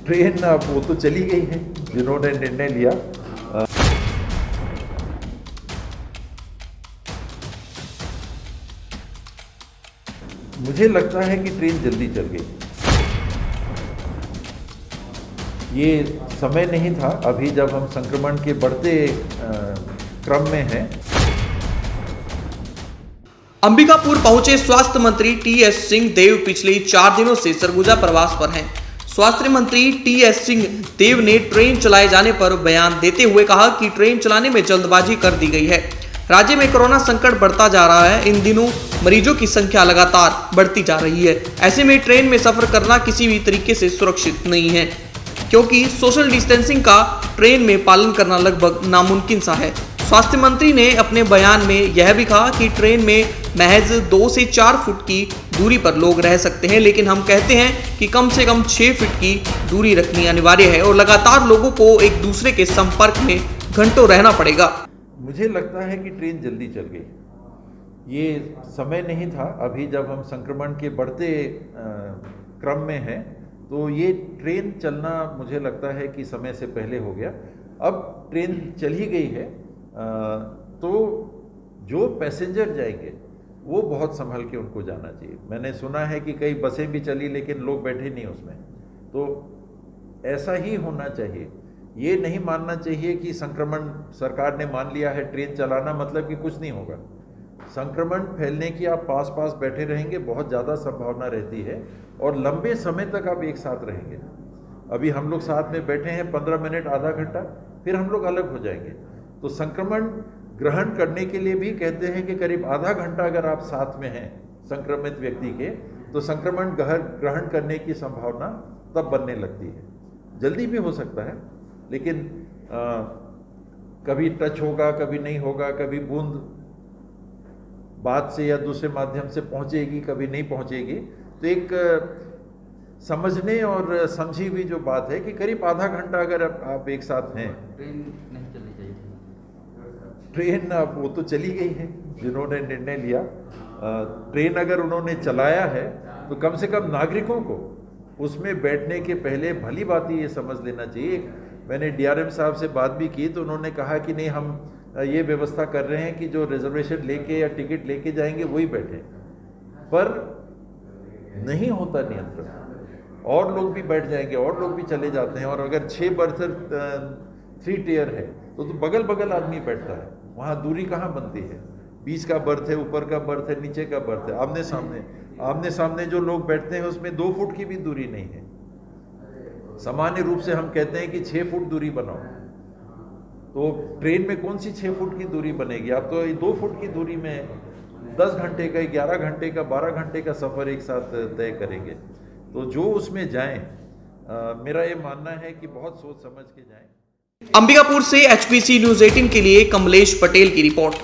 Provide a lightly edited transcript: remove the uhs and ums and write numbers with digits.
Train अब वो तो चली गई है जिन्होंने निर्णय लिया। मुझे लगता है कि ट्रेन जल्दी चल गई। ये समय नहीं था अभी जब हम संक्रमण के बढ़ते क्रम में हैं। अंबिकापुर पहुंचे स्वास्थ्य मंत्री टीएस सिंहदेव पिछले 4 दिनों से सरगुजा प्रवास पर हैं। स्वास्थ्य मंत्री टीएस सिंहदेव ने ट्रेन चलाए जाने पर बयान देते हुए कहा कि ट्रेन चलाने में जल्दबाजी कर दी गई है। राज्य में कोरोना संकट बढ़ता जा रहा है। इन दिनों मरीजों की संख्या लगातार बढ़ती जा रही है। ऐसे में ट्रेन में सफर करना किसी भी तरीके से सुरक्षित नहीं है, क्योंकि सोशल डिस्टेंसिंग का ट्रेन में पालन करना लगभग नामुमकिन सा है। स्वास्थ्य मंत्री ने अपने बयान में यह भी कहा कि ट्रेन में महज 2 से 4 फुट की दूरी पर लोग रह सकते हैं, लेकिन हम कहते हैं कि कम से कम 6 फीट की दूरी रखनी अनिवार्य है और लगातार लोगों को एक दूसरे के संपर्क में घंटों रहना पड़ेगा। मुझे लगता है कि ट्रेन जल्दी चल गई। ये समय नहीं था अभी जब हम संक्रमण के बढ़ते क्रम में हैं, तो ये ट्रेन चलना मुझे लगता है कि समय से पहले हो गया। अब ट्रेन चल ही गई है, तो जो पैसेंजर जाएंगे वो बहुत संभल के उनको जाना चाहिए। मैंने सुना है कि कई बसें भी चली लेकिन लोग बैठे नहीं उसमें, तो ऐसा ही होना चाहिए। ये नहीं मानना चाहिए कि संक्रमण सरकार ने मान लिया है, ट्रेन चलाना मतलब कि कुछ नहीं होगा। संक्रमण फैलने की आप पास पास बैठे रहेंगे, बहुत ज़्यादा संभावना रहती है और लंबे समय तक आप एक साथ रहेंगे। अभी हम लोग साथ में बैठे हैं 15 मिनट आधा घंटा, फिर हम लोग अलग हो जाएंगे। तो संक्रमण ग्रहण करने के लिए भी कहते हैं कि करीब आधा घंटा अगर आप साथ में हैं संक्रमित व्यक्ति के, तो संक्रमण ग्रहण करने की संभावना तब बनने लगती है। जल्दी भी हो सकता है, लेकिन कभी टच होगा, कभी नहीं होगा, कभी बूंद बात से या दूसरे माध्यम से पहुंचेगी, कभी नहीं पहुंचेगी। तो एक समझने और समझी हुई जो बात है कि करीब आधा घंटा अगर आप एक साथ हैं। ट्रेन नहीं चलनी चाहिए। ट्रेन अब वो तो चली गई है जिन्होंने निर्णय लिया। ट्रेन अगर उन्होंने चलाया है तो कम से कम नागरिकों को उसमें बैठने के पहले भली बात ये समझ लेना चाहिए। मैंने डीआरएम साहब से बात भी की तो उन्होंने कहा कि नहीं, हम ये व्यवस्था कर रहे हैं कि जो रिजर्वेशन लेके या टिकट लेके जाएंगे वही बैठे, पर नहीं होता नियंत्रण। और लोग भी बैठ जाएंगे और लोग भी चले जाते हैं। और अगर 6 बर्थ 3 टियर है तो बगल बगल आदमी बैठता है, वहाँ दूरी कहाँ बनती है? बीच का बर्थ है, ऊपर का बर्थ है, नीचे का बर्थ है, आमने सामने जो लोग बैठते हैं उसमें 2 फुट की भी दूरी नहीं है। सामान्य रूप से हम कहते हैं कि 6 फुट दूरी बनाओ, तो ट्रेन में कौन सी 6 फुट की दूरी बनेगी? आप तो 2 फुट की दूरी में 10 घंटे का, 11 घंटे का, 12 घंटे का सफ़र एक साथ तय करेंगे। तो जो उसमें जाएं, मेरा ये मानना है कि बहुत सोच समझ के जाएं। अंबिकापुर से HPC न्यूज़ 18 के लिए कमलेश पटेल की रिपोर्ट।